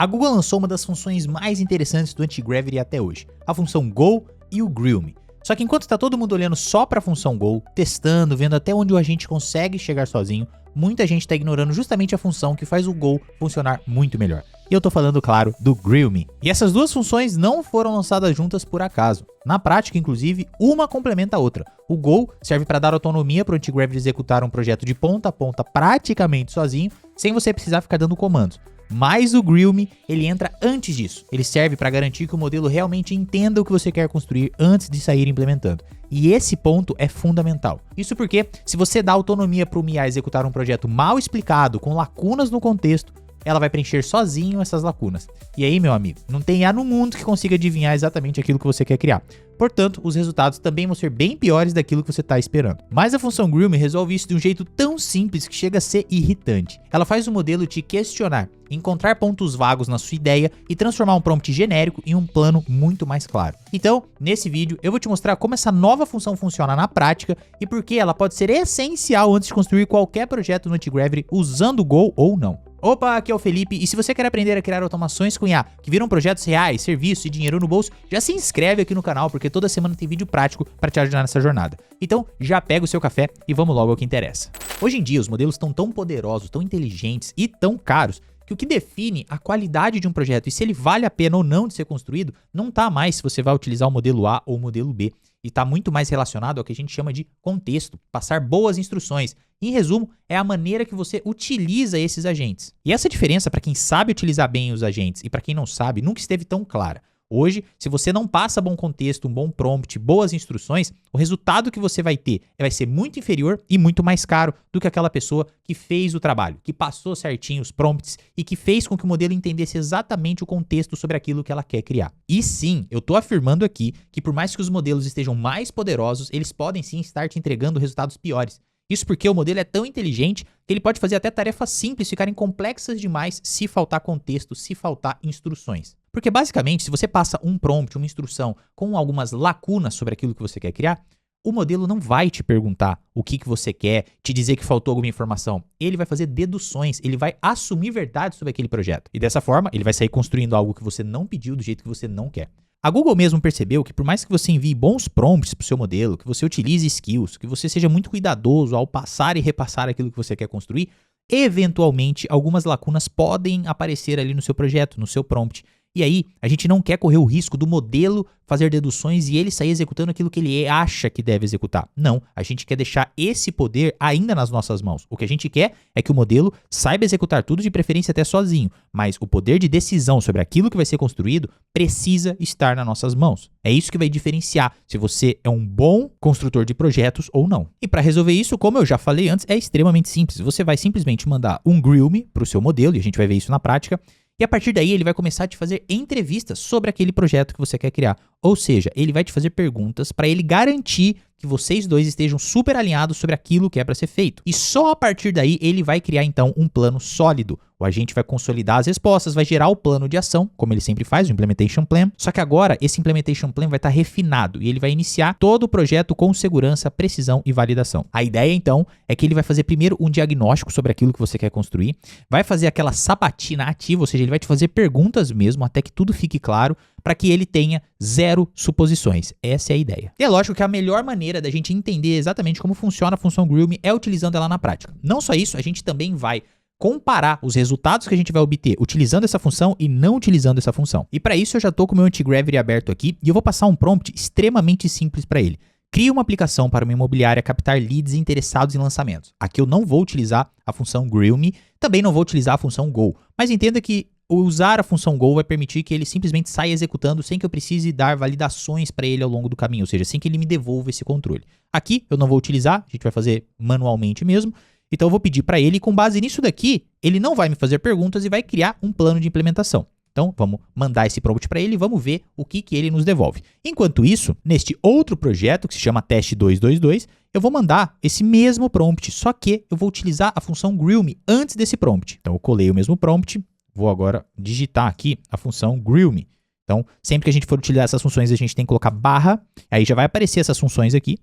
A Google lançou uma das funções mais interessantes do Antigravity até hoje, a função Go e o Grill Me. Só que enquanto está todo mundo olhando só para a função Go, testando, vendo até onde o agente consegue chegar sozinho, muita gente está ignorando justamente a função que faz o Go funcionar muito melhor. E eu estou falando, claro, do Grill Me. E essas duas funções não foram lançadas juntas por acaso. Na prática, inclusive, uma complementa a outra. O Go serve para dar autonomia para o Antigravity executar um projeto de ponta a ponta praticamente sozinho, sem você precisar ficar dando comandos. Mas o Grill Me, ele entra antes disso. Ele serve para garantir que o modelo realmente entenda o que você quer construir antes de sair implementando. E esse ponto é fundamental. Isso porque, se você dá autonomia para o MIA executar um projeto mal explicado, com lacunas no contexto, ela vai preencher sozinho essas lacunas. E aí, meu amigo, não tem IA no mundo que consiga adivinhar exatamente aquilo que você quer criar. Portanto, os resultados também vão ser bem piores daquilo que você está esperando. Mas a função Grill Me resolve isso de um jeito tão simples que chega a ser irritante. Ela faz o modelo te questionar, encontrar pontos vagos na sua ideia e transformar um prompt genérico em um plano muito mais claro. Então, nesse vídeo, eu vou te mostrar como essa nova função funciona na prática e por que ela pode ser essencial antes de construir qualquer projeto no Antigravity usando o Go ou não. Opa, aqui é o Felipe, e se você quer aprender a criar automações com IA que viram projetos reais, serviço e dinheiro no bolso, já se inscreve aqui no canal, porque toda semana tem vídeo prático para te ajudar nessa jornada. Então, já pega o seu café e vamos logo ao que interessa. Hoje em dia, os modelos estão tão poderosos, tão inteligentes e tão caros, que o que define a qualidade de um projeto e se ele vale a pena ou não de ser construído, não está mais se você vai utilizar o modelo A ou o modelo B. E está muito mais relacionado ao que a gente chama de contexto, passar boas instruções. Em resumo, é a maneira que você utiliza esses agentes. E essa diferença para quem sabe utilizar bem os agentes e para quem não sabe nunca esteve tão clara. Hoje, se você não passa bom contexto, um bom prompt, boas instruções, o resultado que você vai ter vai ser muito inferior e muito mais caro do que aquela pessoa que fez o trabalho, que passou certinho os prompts e que fez com que o modelo entendesse exatamente o contexto sobre aquilo que ela quer criar. E sim, eu estou afirmando aqui que por mais que os modelos estejam mais poderosos, eles podem sim estar te entregando resultados piores. Isso porque o modelo é tão inteligente que ele pode fazer até tarefas simples ficarem complexas demais se faltar contexto, se faltar instruções. Porque basicamente, se você passa um prompt, uma instrução com algumas lacunas sobre aquilo que você quer criar, o modelo não vai te perguntar o que você quer, te dizer que faltou alguma informação. Ele vai fazer deduções, ele vai assumir verdade sobre aquele projeto. E dessa forma, ele vai sair construindo algo que você não pediu do jeito que você não quer. A Google mesmo percebeu que por mais que você envie bons prompts para o seu modelo, que você utilize skills, que você seja muito cuidadoso ao passar e repassar aquilo que você quer construir, eventualmente algumas lacunas podem aparecer ali no seu projeto, no seu prompt. E aí, a gente não quer correr o risco do modelo fazer deduções e ele sair executando aquilo que ele acha que deve executar. Não, a gente quer deixar esse poder ainda nas nossas mãos. O que a gente quer é que o modelo saiba executar tudo, de preferência até sozinho, mas o poder de decisão sobre aquilo que vai ser construído precisa estar nas nossas mãos. É isso que vai diferenciar se você é um bom construtor de projetos ou não. E para resolver isso, como eu já falei antes, é extremamente simples. Você vai simplesmente mandar um Grill Me para o seu modelo, e a gente vai ver isso na prática. E a partir daí ele vai começar a te fazer entrevistas sobre aquele projeto que você quer criar. Ou seja, ele vai te fazer perguntas para ele garantir que vocês dois estejam super alinhados sobre aquilo que é para ser feito. E só a partir daí ele vai criar então um plano sólido. O agente vai consolidar as respostas, vai gerar o plano de ação, como ele sempre faz, o Implementation Plan. Só que agora esse Implementation Plan vai estar refinado e ele vai iniciar todo o projeto com segurança, precisão e validação. A ideia então é que ele vai fazer primeiro um diagnóstico sobre aquilo que você quer construir, vai fazer aquela sabatina ativa, ou seja, ele vai te fazer perguntas mesmo até que tudo fique claro, para que ele tenha zero suposições. Essa é a ideia. E é lógico que a melhor maneira da gente entender exatamente como funciona a função Grill Me é utilizando ela na prática. Não só isso, a gente também vai comparar os resultados que a gente vai obter utilizando essa função e não utilizando essa função. E para isso eu já estou com o meu Antigravity aberto aqui e eu vou passar um prompt extremamente simples para ele. Crie uma aplicação para uma imobiliária captar leads interessados em lançamentos. Aqui eu não vou utilizar a função Grill Me, também não vou utilizar a função Go, mas entenda que usar a função Go vai permitir que ele simplesmente saia executando sem que eu precise dar validações para ele ao longo do caminho, ou seja, sem que ele me devolva esse controle. Aqui eu não vou utilizar, a gente vai fazer manualmente mesmo, então eu vou pedir para ele, e com base nisso daqui, ele não vai me fazer perguntas e vai criar um plano de implementação. Então vamos mandar esse prompt para ele e vamos ver o que ele nos devolve. Enquanto isso, neste outro projeto que se chama Teste 222, eu vou mandar esse mesmo prompt, só que eu vou utilizar a função Grill Me antes desse prompt. Então eu colei o mesmo prompt, vou agora digitar aqui a função Grill Me. Então, sempre que a gente for utilizar essas funções, a gente tem que colocar barra, aí já vai aparecer essas funções aqui,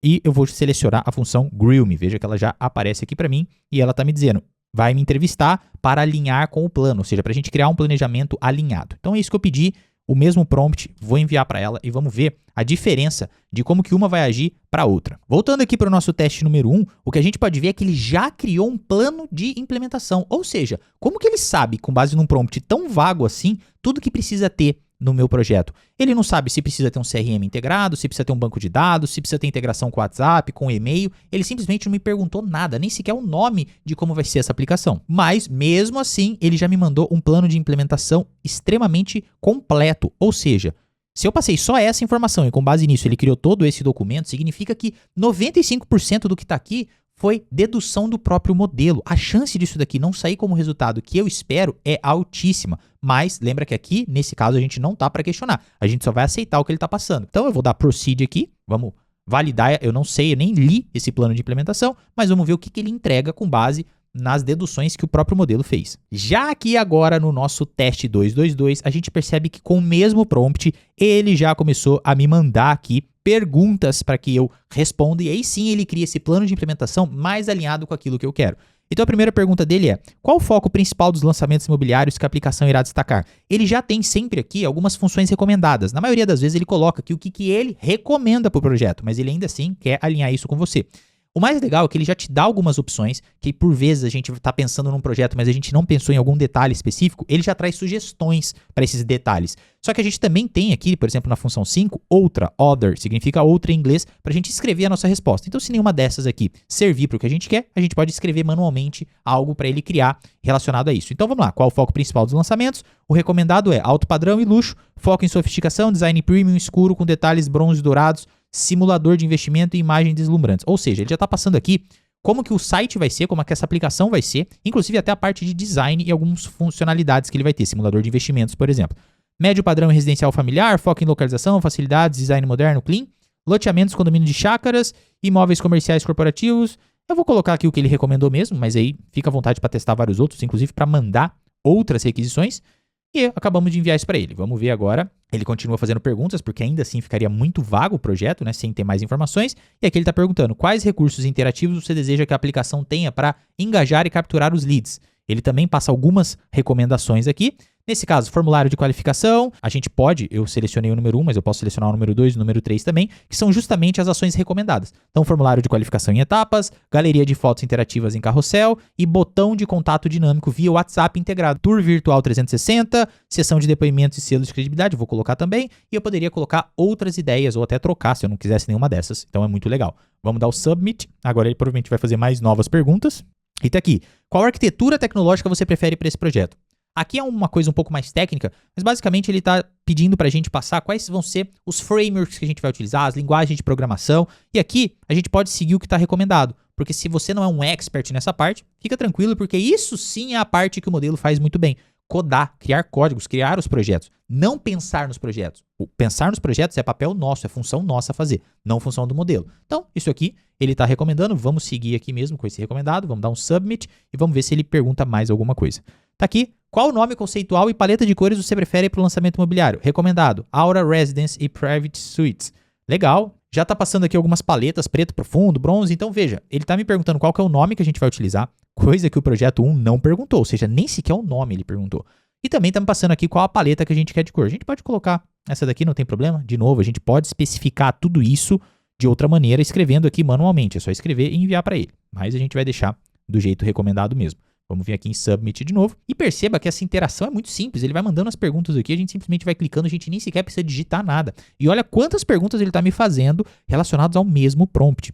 e eu vou selecionar a função Grill Me. Veja que ela já aparece aqui para mim, e ela está me dizendo, vai me entrevistar para alinhar com o plano, ou seja, para a gente criar um planejamento alinhado. Então é isso que eu pedi, o mesmo prompt, vou enviar para ela e vamos ver a diferença de como que uma vai agir para a outra. Voltando aqui para o nosso teste número 1, o que a gente pode ver é que ele já criou um plano de implementação, ou seja, como que ele sabe, com base num prompt tão vago assim, tudo que precisa ter no meu projeto. Ele não sabe se precisa ter um CRM integrado, se precisa ter um banco de dados, se precisa ter integração com o WhatsApp, com o e-mail. Ele simplesmente não me perguntou nada, nem sequer o nome de como vai ser essa aplicação. Mas, mesmo assim, ele já me mandou um plano de implementação extremamente completo. Ou seja, se eu passei só essa informação e com base nisso ele criou todo esse documento, significa que 95% do que está aqui foi dedução do próprio modelo. A chance disso daqui não sair como resultado que eu espero é altíssima. Mas lembra que aqui, nesse caso, a gente não tá para questionar. A gente só vai aceitar o que ele está passando. Então eu vou dar proceed aqui, vamos validar. Eu não sei, eu nem li esse plano de implementação, mas vamos ver o que ele entrega com base nas deduções que o próprio modelo fez. Já aqui agora no nosso teste 222, a gente percebe que com o mesmo prompt, ele já começou a me mandar aqui perguntas para que eu responda, e aí sim ele cria esse plano de implementação mais alinhado com aquilo que eu quero. Então a primeira pergunta dele é: qual o foco principal dos lançamentos imobiliários que a aplicação irá destacar? Ele já tem sempre aqui algumas funções recomendadas. Na maioria das vezes ele coloca aqui o que ele recomenda para o projeto, mas ele ainda assim quer alinhar isso com você. O mais legal é que ele já te dá algumas opções, que por vezes a gente está pensando num projeto, mas a gente não pensou em algum detalhe específico, ele já traz sugestões para esses detalhes. Só que a gente também tem aqui, por exemplo, na função 5, outra, other, significa outra em inglês, para a gente escrever a nossa resposta. Então, se nenhuma dessas aqui servir para o que a gente quer, a gente pode escrever manualmente algo para ele criar relacionado a isso. Então, vamos lá. Qual o foco principal dos lançamentos? O recomendado é alto padrão e luxo, foco em sofisticação, design premium escuro com detalhes bronze dourados, simulador de investimento e imagens deslumbrantes. Ou seja, ele já está passando aqui como que o site vai ser, como é que essa aplicação vai ser, inclusive até a parte de design e algumas funcionalidades que ele vai ter, simulador de investimentos, por exemplo. Médio padrão em residencial familiar, foco em localização, facilidades, design moderno, clean, loteamentos, condomínio de chácaras, imóveis comerciais corporativos. Eu vou colocar aqui o que ele recomendou mesmo, mas aí fica à vontade para testar vários outros, inclusive para mandar outras requisições. E acabamos de enviar isso para ele. Vamos ver agora. Ele continua fazendo perguntas, porque ainda assim ficaria muito vago o projeto, né, sem ter mais informações. E aqui ele está perguntando: quais recursos interativos você deseja que a aplicação tenha para engajar e capturar os leads? Ele também passa algumas recomendações aqui. Nesse caso, formulário de qualificação, a gente pode, eu selecionei o número 1, mas eu posso selecionar o número 2 e o número 3 também, que são justamente as ações recomendadas. Então, formulário de qualificação em etapas, galeria de fotos interativas em carrossel e botão de contato dinâmico via WhatsApp integrado. Tour virtual 360, sessão de depoimentos e selos de credibilidade, vou colocar também, e eu poderia colocar outras ideias ou até trocar se eu não quisesse nenhuma dessas. Então, é muito legal. Vamos dar o submit. Agora ele provavelmente vai fazer mais novas perguntas. E tá aqui. Qual arquitetura tecnológica você prefere para esse projeto? Aqui é uma coisa um pouco mais técnica, mas basicamente ele está pedindo para a gente passar quais vão ser os frameworks que a gente vai utilizar, as linguagens de programação. E aqui a gente pode seguir o que está recomendado, porque se você não é um expert nessa parte, fica tranquilo, porque isso sim é a parte que o modelo faz muito bem. Codar, criar códigos, criar os projetos, não pensar nos projetos. O pensar nos projetos é papel nosso, é função nossa fazer, não função do modelo. Então, isso aqui ele está recomendando, vamos seguir aqui mesmo com esse recomendado, vamos dar um submit e vamos ver se ele pergunta mais alguma coisa. Tá aqui. Qual o nome conceitual e paleta de cores você prefere para o lançamento imobiliário? Recomendado: Aura Residence e Private Suites. Legal. Já está passando aqui algumas paletas, preto profundo, bronze. Então veja, ele está me perguntando qual que é o nome que a gente vai utilizar, coisa que o projeto 1 não perguntou, ou seja, nem sequer o nome ele perguntou. E também está me passando aqui qual a paleta que a gente quer de cor. A gente pode colocar essa daqui, não tem problema. De novo, a gente pode especificar tudo isso de outra maneira, escrevendo aqui manualmente. É só escrever e enviar para ele. Mas a gente vai deixar do jeito recomendado mesmo. Vamos vir aqui em Submit de novo. E perceba que essa interação é muito simples. Ele vai mandando as perguntas aqui, a gente simplesmente vai clicando, a gente nem sequer precisa digitar nada. E olha quantas perguntas ele está me fazendo relacionadas ao mesmo prompt.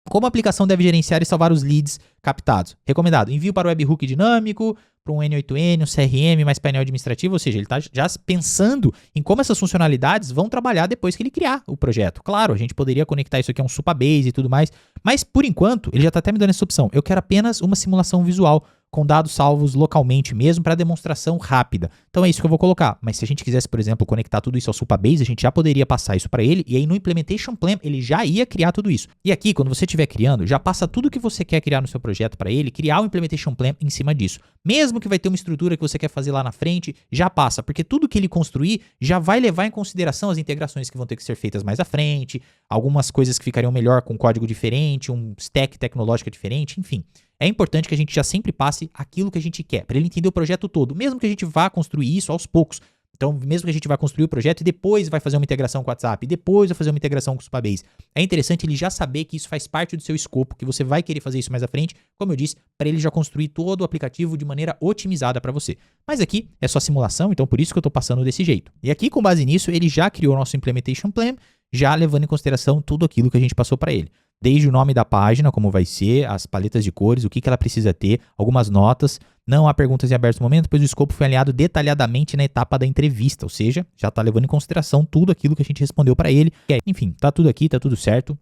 Como a aplicação deve gerenciar e salvar os leads captados? Recomendado: envio para o webhook dinâmico, para um N8N, um CRM, mais painel administrativo. Ou seja, ele está já pensando em como essas funcionalidades vão trabalhar depois que ele criar o projeto. Claro, a gente poderia conectar isso aqui a um Supabase e tudo mais, mas por enquanto ele já está até me dando essa opção. Eu quero apenas uma simulação visual com dados salvos localmente mesmo para demonstração rápida. Então é isso que eu vou colocar. Mas se a gente quisesse, por exemplo, conectar tudo isso ao Supabase, a gente já poderia passar isso para ele e aí no Implementation Plan ele já ia criar tudo isso. E aqui, quando você estiver criando, já passa tudo que você quer criar no seu projeto para ele, criar o Implementation Plan em cima disso. Mesmo que vai ter uma estrutura que você quer fazer lá na frente, já passa, porque tudo que ele construir já vai levar em consideração as integrações que vão ter que ser feitas mais à frente, algumas coisas que ficariam melhor com código diferente, um stack tecnológico diferente, enfim. é importante que a gente já sempre passe aquilo que a gente quer, para ele entender o projeto todo, mesmo que a gente vá construir isso aos poucos. Então, mesmo que a gente vá construir o projeto e depois vai fazer uma integração com o WhatsApp, e depois vai fazer uma integração com o Supabase, é interessante ele já saber que isso faz parte do seu escopo, que você vai querer fazer isso mais à frente, como eu disse, para ele já construir todo o aplicativo de maneira otimizada para você. Mas aqui é só simulação, então por isso que eu estou passando desse jeito. E aqui, com base nisso, ele já criou o nosso Implementation Plan, já levando em consideração tudo aquilo que a gente passou para ele. Desde o nome da página, como vai ser, as paletas de cores, o que ela precisa ter, algumas notas. Não há perguntas em aberto no momento, pois o escopo foi alinhado detalhadamente na etapa da entrevista, ou seja, já está levando em consideração tudo aquilo que a gente respondeu para ele. Enfim, tá tudo aqui, tá tudo certo.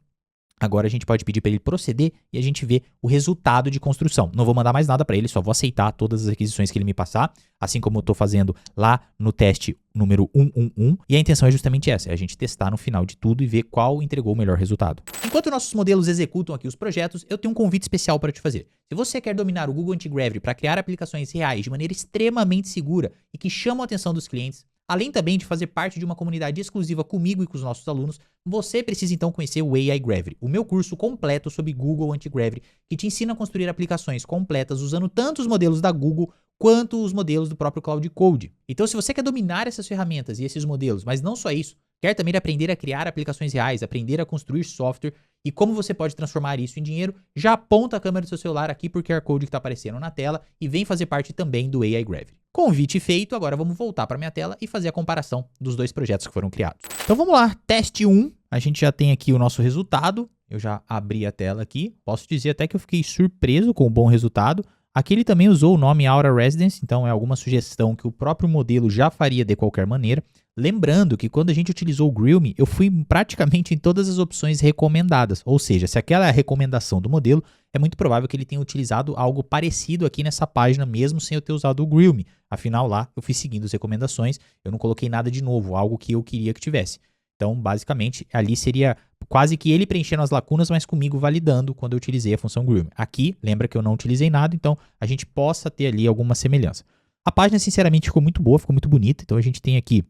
Agora a gente pode pedir para ele proceder e a gente vê o resultado de construção. Não vou mandar mais nada para ele, só vou aceitar todas as requisições que ele me passar, assim como eu estou fazendo lá no teste número 111. E a intenção é justamente essa, é a gente testar no final de tudo e ver qual entregou o melhor resultado. Enquanto nossos modelos executam aqui os projetos, eu tenho um convite especial para te fazer. Se você quer dominar o Google Anti-Gravity para criar aplicações reais de maneira extremamente segura e que chamam a atenção dos clientes, além também de fazer parte de uma comunidade exclusiva comigo e com os nossos alunos, você precisa então conhecer o AI Gravity, o meu curso completo sobre Google Anti-Gravity, que te ensina a construir aplicações completas usando tanto os modelos da Google quanto os modelos do próprio Cloud Code. Então, se você quer dominar essas ferramentas e esses modelos, mas não só isso, quer também aprender a criar aplicações reais, aprender a construir software e como você pode transformar isso em dinheiro, já aponta a câmera do seu celular aqui por QR Code que está aparecendo na tela e vem fazer parte também do AI Gravity. Convite feito, agora vamos voltar para minha tela e fazer a comparação dos dois projetos que foram criados. Então vamos lá, teste 1, a gente já tem aqui o nosso resultado, eu já abri a tela aqui, posso dizer até que eu fiquei surpreso com o bom resultado. Aqui ele também usou o nome Aura Residence, então é alguma sugestão que o próprio modelo já faria de qualquer maneira. Lembrando que quando a gente utilizou o Grillme, eu fui praticamente em todas as opções recomendadas, ou seja, se aquela é a recomendação do modelo, é muito provável que ele tenha utilizado algo parecido aqui nessa página, mesmo sem eu ter usado o Grillme. Afinal, lá eu fui seguindo as recomendações, eu não coloquei nada de novo, algo que eu queria que tivesse. Então, basicamente, ali seria quase que ele preenchendo as lacunas, mas comigo validando quando eu utilizei a função Grillme. Aqui, lembra que eu não utilizei nada, então a gente possa ter ali alguma semelhança. A página, sinceramente, ficou muito boa, ficou muito bonita, então a gente tem aqui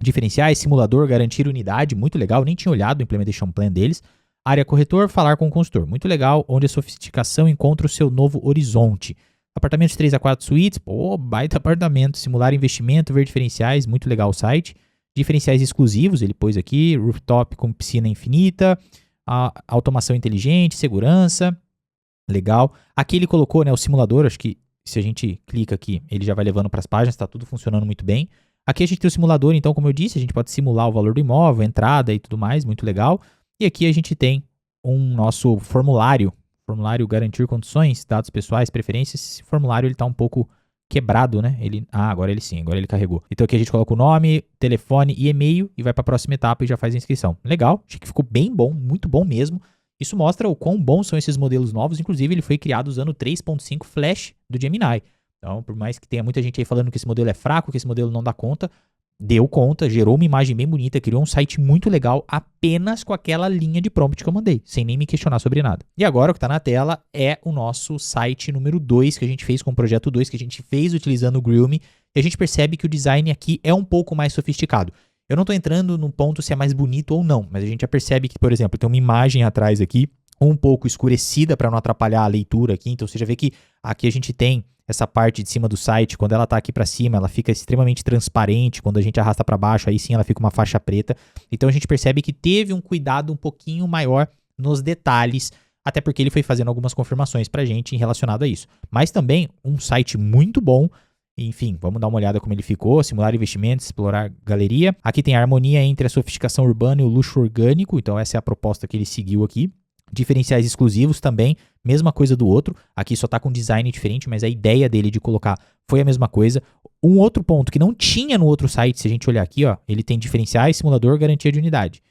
diferenciais, simulador, garantir unidade, muito legal, nem tinha olhado o Implementation Plan deles. Área corretor, falar com o consultor, muito legal, onde a sofisticação encontra o seu novo horizonte. Apartamentos de 3 a 4 suítes, pô, baita apartamento, simular investimento, ver diferenciais, muito legal o site. Diferenciais exclusivos, ele pôs aqui, rooftop com piscina infinita, automação inteligente, segurança, legal. Aqui ele colocou, né, o simulador, acho que se a gente clica aqui, ele já vai levando para as páginas, está tudo funcionando muito bem. Aqui a gente tem o simulador, então, como eu disse, a gente pode simular o valor do imóvel, entrada e tudo mais, muito legal. E aqui a gente tem um nosso formulário garantir condições, dados pessoais, preferências. Esse formulário ele está um pouco quebrado, né? Agora ele sim, agora ele carregou. Então aqui a gente coloca o nome, telefone e e-mail e vai para a próxima etapa e já faz a inscrição. Legal, achei que ficou bem bom, muito bom mesmo. Isso mostra o quão bons são esses modelos novos, inclusive ele foi criado usando o 3.5 Flash do Gemini. Então, por mais que tenha muita gente aí falando que esse modelo é fraco, que esse modelo não dá conta, deu conta, gerou uma imagem bem bonita, criou um site muito legal apenas com aquela linha de prompt que eu mandei, sem nem me questionar sobre nada. E agora o que está na tela é o nosso site número 2 que a gente fez com o projeto 2, que a gente fez utilizando o Grillme, e a gente percebe que o design aqui é um pouco mais sofisticado. Eu não estou entrando no ponto se é mais bonito ou não, mas a gente já percebe que, por exemplo, tem uma imagem atrás aqui, um pouco escurecida para não atrapalhar a leitura aqui, então você já vê que aqui a gente tem essa parte de cima do site, quando ela está aqui para cima, ela fica extremamente transparente, quando a gente arrasta para baixo, aí sim ela fica uma faixa preta. Então a gente percebe que teve um cuidado um pouquinho maior nos detalhes, até porque ele foi fazendo algumas confirmações para a gente em relacionado a isso. Mas também um site muito bom, enfim, vamos dar uma olhada como ele ficou, simular investimentos, explorar galeria. Aqui tem a harmonia entre a sofisticação urbana e o luxo orgânico, então essa é a proposta que ele seguiu aqui. Diferenciais exclusivos também, mesma coisa do outro. Aqui só está com design diferente, mas a ideia dele de colocar foi a mesma coisa. Um outro ponto que não tinha no outro site, se a gente olhar aqui, ó, ele tem diferenciais, simulador, garantia de unidade.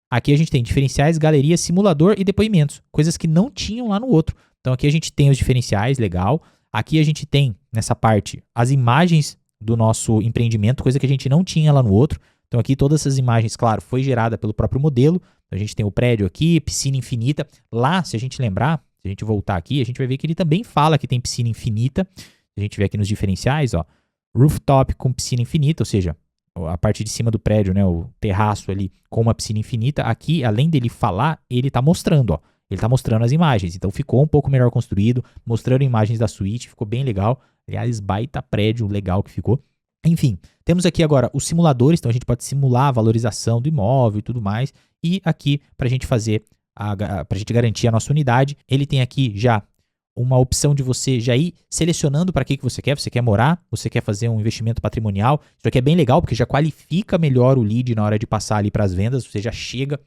Aqui a gente tem diferenciais, galeria, simulador e depoimentos, coisas que não tinham lá no outro. Então aqui a gente tem os diferenciais, legal. Aqui a gente tem, nessa parte, as imagens do nosso empreendimento, coisa que a gente não tinha lá no outro. Então aqui todas essas imagens, claro, foi gerada pelo próprio modelo. A gente tem o prédio aqui, piscina infinita. Lá, se a gente lembrar, se a gente voltar aqui, a gente vai ver que ele também fala que tem piscina infinita. A gente vê aqui nos diferenciais, ó, rooftop com piscina infinita, ou seja, a parte de cima do prédio, né, o terraço ali com uma piscina infinita. Aqui, além dele falar, ele está mostrando, ó, ele tá mostrando as imagens. Então ficou um pouco melhor construído, mostrando imagens da suíte, ficou bem legal. Aliás, baita prédio legal que ficou. Enfim, temos aqui agora os simuladores, então a gente pode simular a valorização do imóvel e tudo mais. E aqui, para a gente fazer, para a gente garantir a nossa unidade, ele tem aqui já uma opção de você já ir selecionando para que você quer morar, você quer fazer um investimento patrimonial. Isso aqui é bem legal, porque já qualifica melhor o lead na hora de passar ali para as vendas, você já chega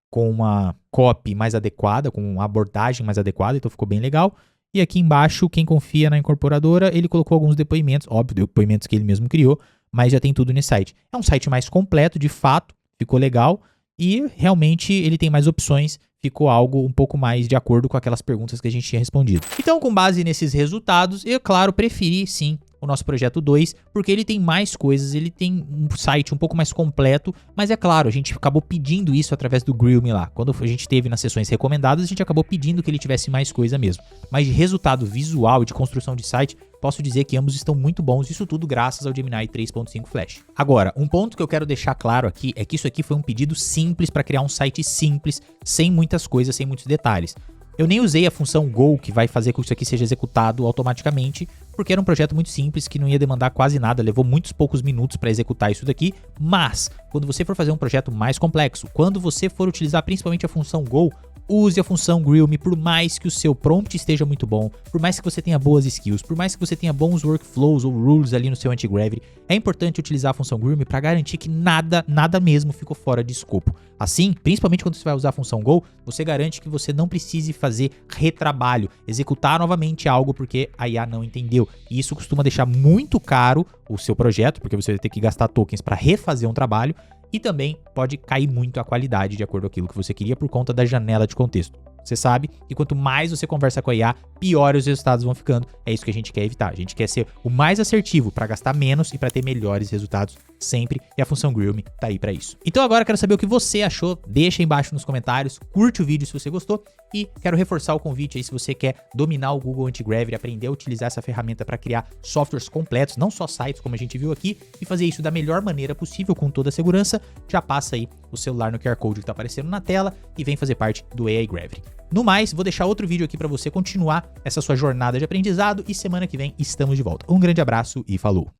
com uma copy mais adequada, com uma abordagem mais adequada, então ficou bem legal. E aqui embaixo, quem confia na incorporadora, ele colocou alguns depoimentos, óbvio, depoimentos que ele mesmo criou, mas já tem tudo nesse site. É um site mais completo, de fato, ficou legal e realmente ele tem mais opções, ficou algo um pouco mais de acordo com aquelas perguntas que a gente tinha respondido. Então, com base nesses resultados, eu, claro, preferi sim o nosso projeto 2, porque ele tem mais coisas, ele tem um site um pouco mais completo, mas é claro, a gente acabou pedindo isso através do Grill.me lá. Quando a gente teve nas sessões recomendadas, a gente acabou pedindo que ele tivesse mais coisa mesmo. Mas de resultado visual e de construção de site, posso dizer que ambos estão muito bons, isso tudo graças ao Gemini 3.5 Flash. Agora, um ponto que eu quero deixar claro aqui é que isso aqui foi um pedido simples para criar um site simples, sem muitas coisas, sem muitos detalhes. Eu nem usei a função Go, que vai fazer com que isso aqui seja executado automaticamente, porque era um projeto muito simples, que não ia demandar quase nada, levou muitos poucos minutos para executar isso daqui, mas quando você for fazer um projeto mais complexo, quando você for utilizar principalmente a função Go, use a função Grill.me, por mais que o seu prompt esteja muito bom, por mais que você tenha boas skills, por mais que você tenha bons workflows ou rules ali no seu anti-gravity, é importante utilizar a função Grill.me para garantir que nada mesmo ficou fora de escopo. Assim, principalmente quando você vai usar a função Go, você garante que você não precise fazer retrabalho, executar novamente algo porque a IA não entendeu. E isso costuma deixar muito caro o seu projeto, porque você vai ter que gastar tokens para refazer um trabalho, e também pode cair muito a qualidade de acordo com aquilo que você queria por conta da janela de contexto. Você sabe que quanto mais você conversa com a IA, piores os resultados vão ficando. É isso que a gente quer evitar. A gente quer ser o mais assertivo para gastar menos e para ter melhores resultados sempre. E a função Grill.me tá aí para isso. Então agora eu quero saber o que você achou. Deixa aí embaixo nos comentários. Curte o vídeo se você gostou. E quero reforçar o convite aí se você quer dominar o Google Anti-Gravity, aprender a utilizar essa ferramenta para criar softwares completos, não só sites como a gente viu aqui, e fazer isso da melhor maneira possível com toda a segurança. Já passa aí o celular no QR Code que tá aparecendo na tela e vem fazer parte do AI Gravity. No mais, vou deixar outro vídeo aqui para você continuar essa sua jornada de aprendizado e semana que vem estamos de volta. Um grande abraço e falou!